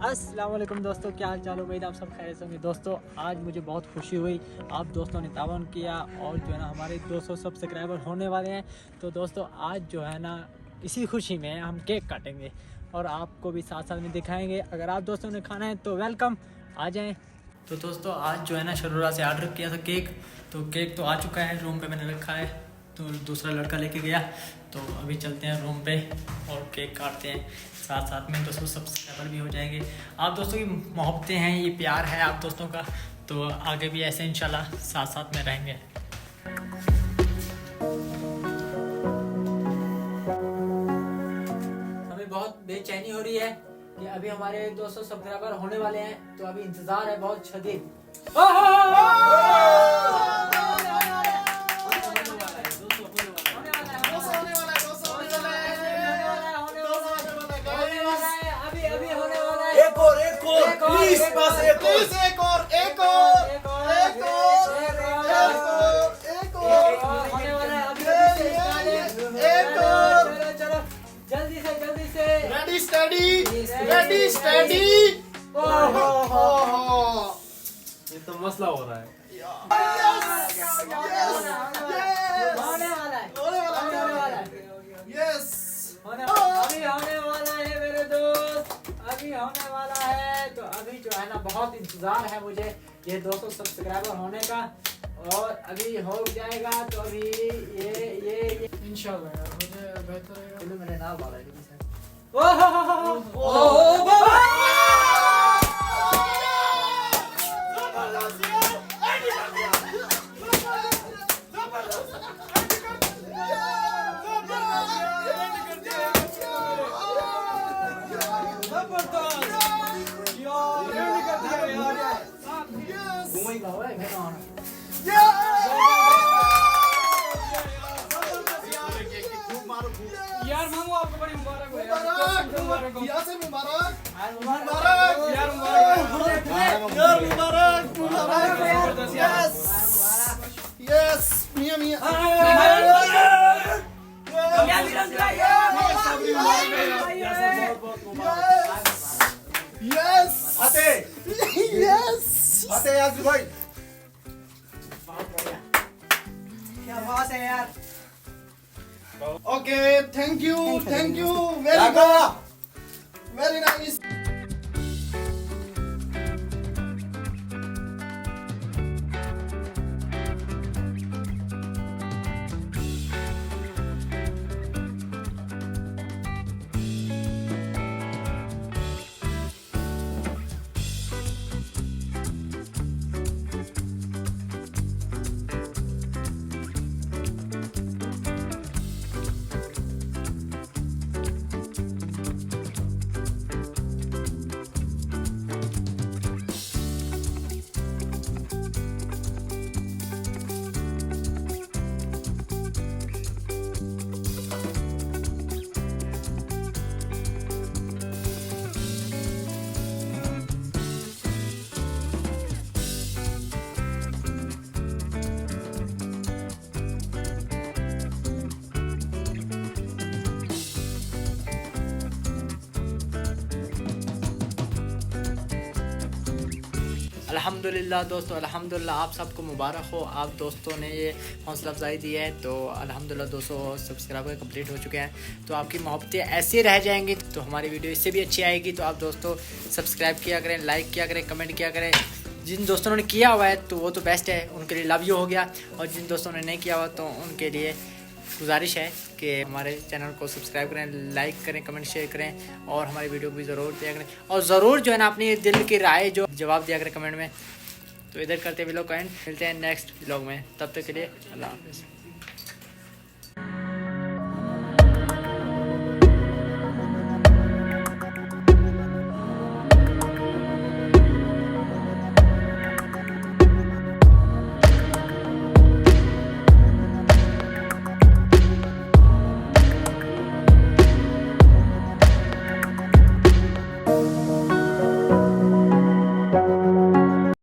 अस्सलाम वालेकुम दोस्तों, क्या हाल चाल हो? भाई आप सब खैरियत से होंगे। दोस्तों आज मुझे बहुत खुशी हुई, आप दोस्तों ने तावन किया और जो है ना हमारे 200 सब्सक्राइबर होने वाले हैं। तो दोस्तों आज जो है ना इसी खुशी में हम केक काटेंगे और आपको भी साथ साथ में दिखाएंगे। अगर आप दोस्तों ने खाना है तो वेलकम, आ जाएं। तो दोस्तों आज जो है ना शरूरा से ऑर्डर किया था केक, तो केक तो आ चुका है, रूम पे मैंने रखा है, तो दूसरा लड़का लेके गया। तो अभी चलते हैं रूम पे और केक काटते हैं, साथ साथ में दोस्तों सब्सक्राइबर भी हो जाएंगे। आप दोस्तों की मोहब्बतें हैं, ये प्यार है आप दोस्तों का, तो आगे भी ऐसे इंशाल्लाह साथ साथ में रहेंगे। हमें बहुत बेचैनी हो रही है कि अभी हमारे 200 सब्सक्राइबर होने वाले हैं, तो अभी इंतजार है बहुत शदीद। प्लीज बस एक और जल्दी से रेडी स्टडी। ये तो मसला हो रहा है। अभी होने वाला है मेरे दोस्त, अभी होने वाला है। तो अभी जो है ना बहुत इंतजार है मुझे ये 200 सब्सक्राइबर होने का, और अभी हो जाएगा। तो अभी ये इंशाल्लाह यार मुझे बेहतर है। चलो मेरे नाम वाला है यार मामू आपको बड़ी मुबारक हो यार। मुबारक यस मियां यस आते यार भाई, क्या बात है यार। Okay thank you very nice. अल्हम्दुलिल्लाह दोस्तों, अल्हम्दुलिल्लाह आप सबको मुबारक हो। आप दोस्तों ने ये हौसला अफजाई दी है, तो अल्हम्दुलिल्लाह 200 सब्सक्राइबर कंप्लीट हो चुके हैं। तो आपकी मोहब्बतें ऐसे रह जाएंगी तो हमारी वीडियो इससे भी अच्छी आएगी। तो आप दोस्तों सब्सक्राइब किया करें, लाइक किया करें, कमेंट किया करें। जिन दोस्तों ने किया हुआ है तो वो तो बेस्ट है, उनके लिए लव यू हो गया, और जिन दोस्तों ने नहीं किया हुआ तो उनके लिए गुजारिश है कि हमारे चैनल को सब्सक्राइब करें, लाइक करें, कमेंट शेयर करें, और हमारी वीडियो को भी ज़रूर दिया करें। और ज़रूर जो है ना अपनी दिल की राय जो जवाब दिया करें कमेंट में। तो इधर करते व्लॉग का एंड, मिलते हैं नेक्स्ट व्लॉग में, तब तक के लिए अल्लाह हाफ़िज़।